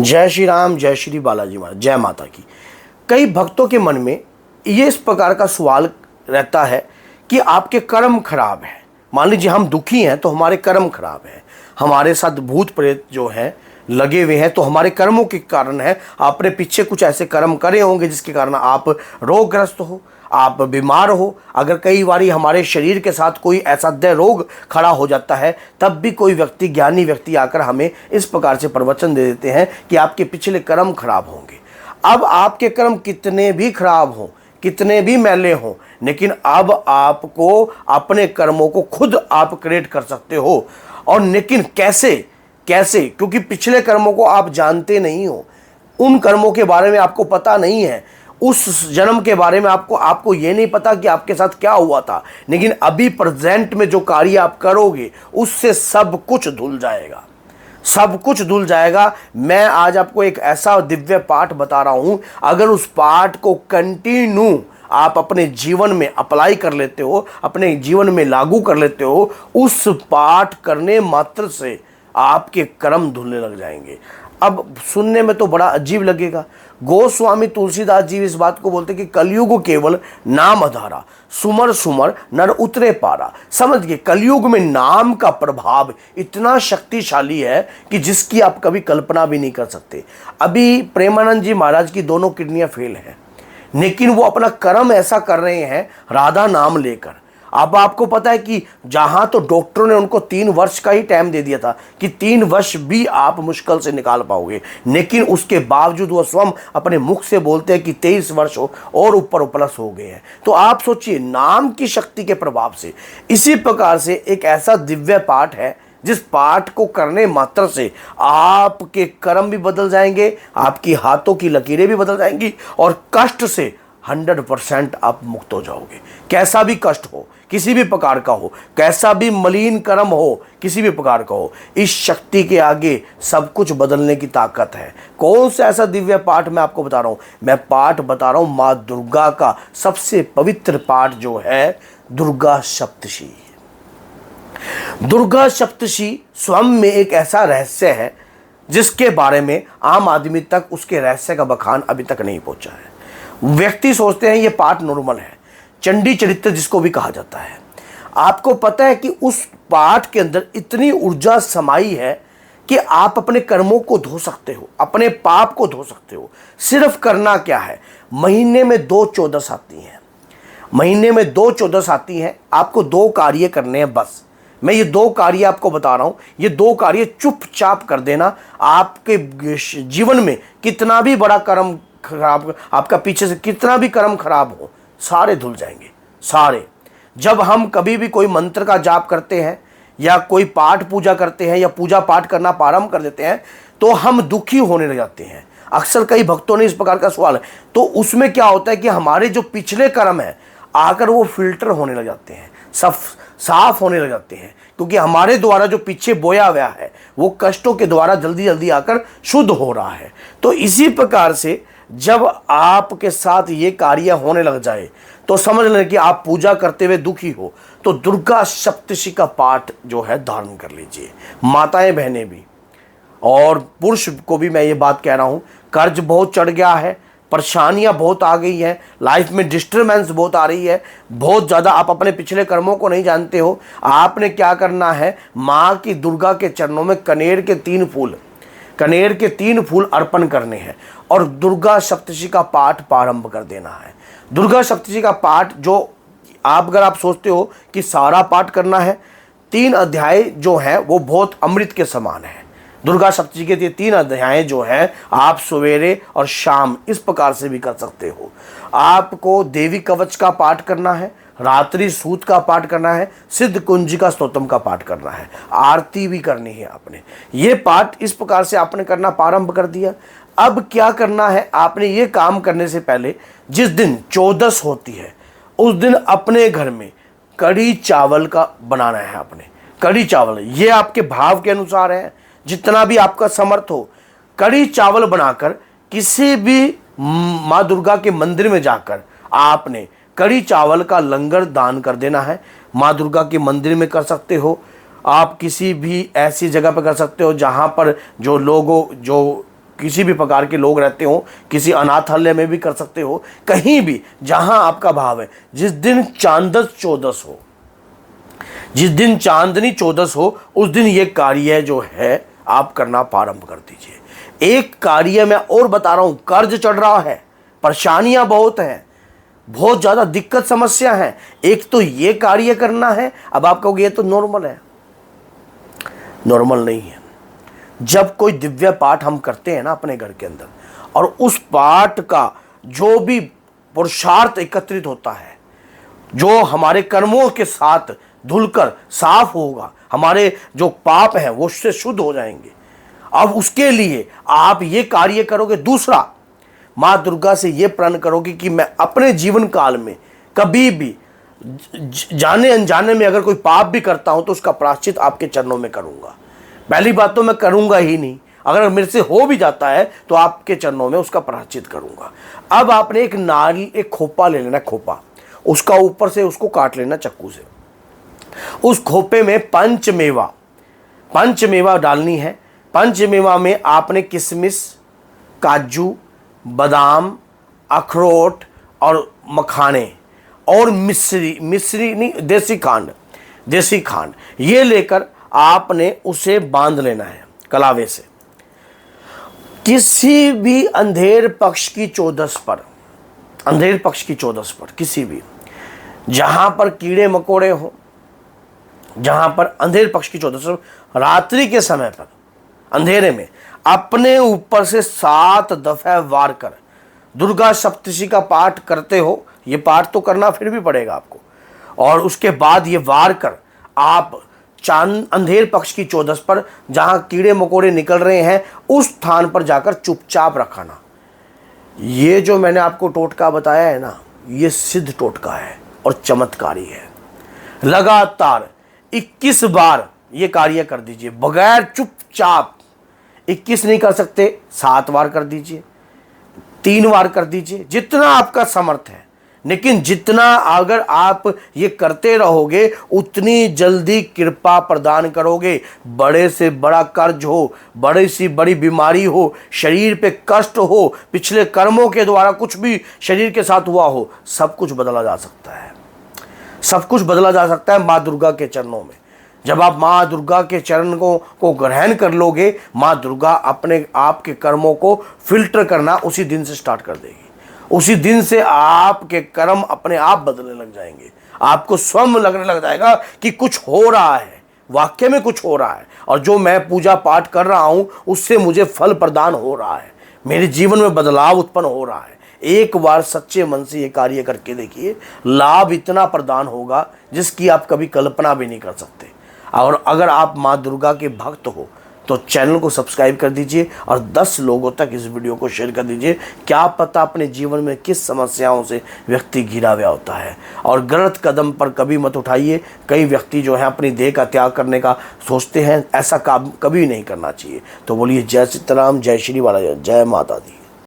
जय श्री राम, जय श्री बालाजी महाराज, जय माता की। कई भक्तों के मन में ये इस प्रकार का सवाल रहता है कि आपके कर्म खराब हैं। मान लीजिए हम दुखी हैं तो हमारे कर्म खराब हैं, हमारे साथ भूत प्रेत जो हैं लगे हुए हैं तो हमारे कर्मों के कारण है। आपने पीछे कुछ ऐसे कर्म करे होंगे जिसके कारण आप रोगग्रस्त हो, आप बीमार हो। अगर कई बार हमारे शरीर के साथ कोई ऐसा देह रोग खड़ा हो जाता है तब भी कोई व्यक्ति, ज्ञानी व्यक्ति आकर हमें इस प्रकार से प्रवचन दे देते हैं कि आपके पिछले कर्म खराब होंगे। अब आपके कर्म कितने भी खराब हों, कितने भी मैले हों, लेकिन अब आपको अपने कर्मों को खुद आप क्रिएट कर सकते हो। और लेकिन कैसे कैसे? क्योंकि पिछले कर्मों को आप जानते नहीं हो, उन कर्मों के बारे में आपको पता नहीं है, उस जन्म के बारे में आपको ये नहीं पता कि आपके साथ क्या हुआ था। लेकिन अभी प्रेजेंट में जो कार्य आप करोगे उससे सब कुछ धुल जाएगा, सब कुछ धुल जाएगा। मैं आज आपको एक ऐसा दिव्य पाठ बता रहा हूं, अगर उस पाठ को कंटिन्यू आप अपने जीवन में अप्लाई कर लेते हो, अपने जीवन में लागू कर लेते हो, उस पाठ करने मात्र से आपके कर्म धुलने लग जाएंगे। अब सुनने में तो बड़ा अजीब लगेगा। गोस्वामी तुलसीदास जी इस बात को बोलते कि कलयुग केवल नाम आधारा, सुमर सुमर नर उतरे पारा। समझ गए, कलयुग में नाम का प्रभाव इतना शक्तिशाली है कि जिसकी आप कभी कल्पना भी नहीं कर सकते। अभी प्रेमानंद जी महाराज की दोनों किडनियां फेल हैं, लेकिन वो अपना कर्म ऐसा कर रहे हैं राधा नाम लेकर। अब आपको पता है कि जहां तो डॉक्टरों ने उनको 3 वर्ष का ही टाइम दे दिया था कि 3 वर्ष भी आप मुश्किल से निकाल पाओगे, लेकिन उसके बावजूद वो स्वयं अपने मुख से बोलते हैं कि 23 वर्ष और ऊपर प्लस हो गए हैं। तो आप सोचिए, नाम की शक्ति के प्रभाव से। इसी प्रकार से एक ऐसा दिव्य पाठ है जिस पाठ को करने मात्र से आपके कर्म भी बदल जाएंगे, आपकी हाथों की लकीरें भी बदल जाएंगी और कष्ट से 100% आप मुक्त हो जाओगे। कैसा भी कष्ट हो, किसी भी प्रकार का हो, कैसा भी मलिन कर्म हो, किसी भी प्रकार का हो, इस शक्ति के आगे सब कुछ बदलने की ताकत है। कौन सा ऐसा दिव्य पाठ मैं आपको बता रहा हूं? मैं पाठ बता रहा हूं माँ दुर्गा का सबसे पवित्र पाठ जो है दुर्गा सप्तशी। दुर्गा सप्तशी स्वयं में एक ऐसा रहस्य है जिसके बारे में आम आदमी तक उसके रहस्य का बखान अभी तक नहीं पहुंचा है। व्यक्ति सोचते हैं ये पाठ नॉर्मल है, चंडी चरित्र जिसको भी कहा जाता है। आपको पता है कि उस पाठ के अंदर इतनी ऊर्जा समाई है कि आप अपने कर्मों को धो सकते हो, अपने पाप को धो सकते हो। सिर्फ करना क्या है, महीने में 2 चौदस आती हैं, महीने में 2 चौदस आती हैं। आपको 2 कार्य करने हैं बस। मैं ये 2 कार्य आपको बता रहा हूं, ये 2 कार्य चुपचाप कर देना। आपके जीवन में कितना भी बड़ा कर्म खराब, आपका पीछे से कितना भी कर्म खराब हो, सारे धुल जाएंगे, सारे। जब हम कभी भी कोई मंत्र का जाप करते हैं या कोई पाठ पूजा करते हैं या पूजा पाठ करना प्रारंभ कर देते हैं तो हम दुखी होने लग जाते हैं। अक्सर कई भक्तों ने इस प्रकार का सवाल है, तो उसमें क्या होता है कि हमारे जो पिछले कर्म है आकर वो फिल्टर होने लग जाते हैं, साफ होने लग जाते हैं, क्योंकि हमारे द्वारा जो पीछे बोया हुआ है वो कष्टों के द्वारा जल्दी जल्दी आकर शुद्ध हो रहा है। तो इसी प्रकार से जब आपके साथ ये कार्य होने लग जाए तो समझ लें कि आप पूजा करते हुए दुखी हो, तो दुर्गा सप्तशी का पाठ जो है धारण कर लीजिए। माताएं बहनें भी और पुरुष को भी मैं ये बात कह रहा हूँ, कर्ज बहुत चढ़ गया है, परेशानियां बहुत आ गई हैं, लाइफ में डिस्टर्बेंस बहुत आ रही है, बहुत ज़्यादा आप अपने पिछले कर्मों को नहीं जानते हो। आपने क्या करना है, माँ की दुर्गा के चरणों में कनेर के 3 फूल अर्पण करने हैं और दुर्गा सप्तशी का पाठ प्रारंभ कर देना है। दुर्गा सप्तशी का पाठ जो अगर आप सोचते हो कि सारा पाठ करना है, 3 अध्याय जो हैं वो बहुत अमृत के समान है। दुर्गा सप्तशी के 3 अध्याय जो हैं आप सवेरे और शाम इस प्रकार से भी कर सकते हो। आपको देवी कवच का पाठ करना है, रात्रि सूत का पाठ करना है, सिद्ध कुंजिका स्तोत्रम का पाठ करना है, आरती भी करनी है आपने। ये पाठ इस प्रकार से आपने करना प्रारंभ कर दिया। अब क्या करना है, आपने ये काम करने से पहले जिस दिन 14 होती है उस दिन अपने घर में कढ़ी चावल का बनाना है। आपने कढ़ी चावल, ये आपके भाव के अनुसार है, जितना भी आपका समर्थ हो, कढ़ी चावल बनाकर किसी भी माँ दुर्गा के मंदिर में जाकर आपने कढ़ी चावल का लंगर दान कर देना है। माँ दुर्गा के मंदिर में कर सकते हो, आप किसी भी ऐसी जगह पर कर सकते हो जहाँ पर जो लोगों जो किसी भी प्रकार के लोग रहते हो, किसी अनाथालय में भी कर सकते हो, कहीं भी जहां आपका भाव है। जिस दिन चांदस चौदस हो, जिस दिन चांदनी चौदस हो, उस दिन ये कार्य जो है आप करना प्रारंभ कर दीजिए। एक कार्य मैं और बता रहा हूं, कर्ज चढ़ रहा है, परेशानियां बहुत हैं, बहुत ज़्यादा दिक्कत समस्या है, एक तो ये कार्य करना है। अब आप कहोगे ये तो नॉर्मल है, नॉर्मल नहीं है। जब कोई दिव्य पाठ हम करते हैं ना अपने घर के अंदर, और उस पाठ का जो भी पुरुषार्थ एकत्रित होता है, जो हमारे कर्मों के साथ धुलकर साफ होगा, हमारे जो पाप हैं वो उससे शुद्ध हो जाएंगे। अब उसके लिए आप ये कार्य करोगे। दूसरा, माँ दुर्गा से ये प्रण करोगे कि मैं अपने जीवन काल में कभी भी जाने अनजाने में अगर कोई पाप भी करता हूं तो उसका प्रायश्चित आपके चरणों में करूंगा। पहली बात तो मैं करूंगा ही नहीं, अगर मेरे से हो भी जाता है तो आपके चरणों में उसका प्रायश्चित करूंगा। अब आपने एक नारियल, एक खोपा ले लेना, खोपा, उसका ऊपर से उसको काट लेना चाकू से। उस खोपे में पंचमेवा डालनी है। पंचमेवा में आपने किशमिश, काजू, बादाम, अखरोट और मखाने और मिश्री नहीं, देसी खांड ये लेकर आपने उसे बांध लेना है कलावे से। किसी भी अंधेर पक्ष की चौदस पर, किसी भी जहां पर कीड़े मकोड़े हो, जहां पर अंधेर पक्ष की चौदस, रात्रि के समय पर अंधेरे में अपने ऊपर से 7 दफे वार कर दुर्गा सप्तशती का पाठ करते हो। ये पाठ तो करना फिर भी पड़ेगा आपको, और उसके बाद ये वार कर आप अंधेर पक्ष की चौदस पर जहां कीड़े मकोड़े निकल रहे हैं उस स्थान पर जाकर चुपचाप रखाना। ये जो मैंने आपको टोटका बताया है ना, ये सिद्ध टोटका है और चमत्कारी है। लगातार 21 बार ये कार्य कर दीजिए, बगैर चुपचाप। 21 नहीं कर सकते, 7 बार कर दीजिए, 3 बार कर दीजिए, जितना आपका समर्थ है। लेकिन जितना अगर आप ये करते रहोगे उतनी जल्दी कृपा प्रदान करोगे। बड़े से बड़ा कर्ज हो, बड़ी सी बड़ी बीमारी हो, शरीर पे कष्ट हो, पिछले कर्मों के द्वारा कुछ भी शरीर के साथ हुआ हो, सब कुछ बदला जा सकता है। सब कुछ बदला जा सकता है माँ दुर्गा के चरणों में। जब आप माँ दुर्गा के चरण को ग्रहण कर लोगे, माँ दुर्गा अपने आपके कर्मों को फिल्टर करना उसी दिन से स्टार्ट कर देगी। उसी दिन से आपके कर्म अपने आप बदलने लग जाएंगे। आपको स्वयं लगने लग जाएगा कि कुछ हो रहा है, वाकई में कुछ हो रहा है, और जो मैं पूजा पाठ कर रहा हूँ उससे मुझे फल प्रदान हो रहा है, मेरे जीवन में बदलाव उत्पन्न हो रहा है। एक बार सच्चे मन से ये कार्य करके देखिए, लाभ इतना प्रदान होगा जिसकी आप कभी कल्पना भी नहीं कर सकते। और अगर आप माँ दुर्गा के भक्त हो तो चैनल को सब्सक्राइब कर दीजिए और 10 लोगों तक इस वीडियो को शेयर कर दीजिए। क्या पता अपने जीवन में किस समस्याओं से व्यक्ति घिरा हुआ होता है। और गलत कदम पर कभी मत उठाइए। कई व्यक्ति जो है अपनी देह का त्याग करने का सोचते हैं, ऐसा काम कभी नहीं करना चाहिए। तो बोलिए जय सीताराम, जय श्री बालाजी, जय माता दी।